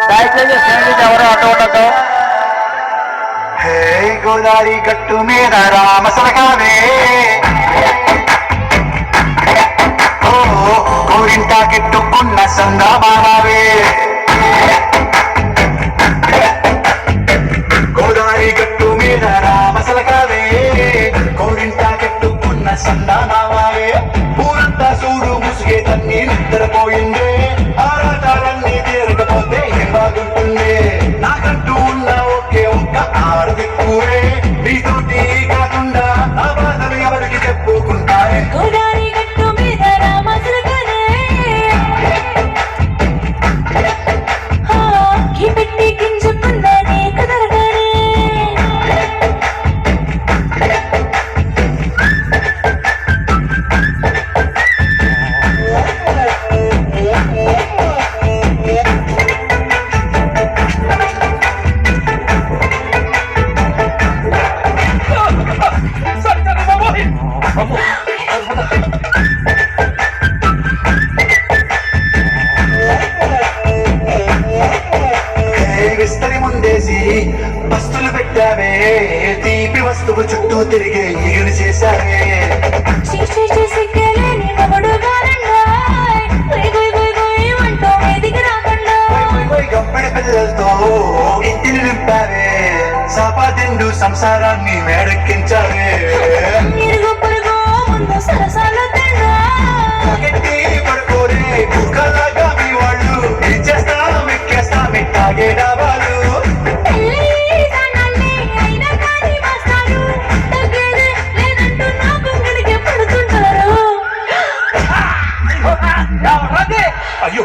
దయచేసి స్నేహితులు ఎవరు అటు ఉండదు. హే గోదావరి గట్టు మీద రామసలకావే ఓ గోరింటా కెట్టుకున్న సందామావే గోదావరి గట్టు మీద రామసలకావే గోరింటా కెట్టుకున్న సందామావే ఊరంతా సూడు ముసుగే తన్ని నిద్రపోయిందే ఆరాటాలన్నీ తీరకపోతే ఏం బాగుంటుంది నాకంటూ ఉన్న ఒకే ఒక్క ఆడది కూరే నీతోటి కాకుండా ఆ బాధలు ఎవరికి చెప్పుకుంటారే గోదావరి గట్టు మీద రామసలకావే పెట్టి గింజుకున్నదే కుదరగానే విస్తరి ముందేసి బస్తులు పెట్టావే తీపి వస్తువు చుట్టూ తిరిగే ఈగలు చేశావే గంపెడి పిల్లలతో ఇంటిని నింపావే సాపాదిండు సంసారాన్ని మేడెక్కించావే గట్టి పడుకోరే కుక్కలాగా మీ వాళ్ళు ఏం చేస్తాం ఎక్కేస్తాం ఎట్టాగే డాబాలు అయ్యో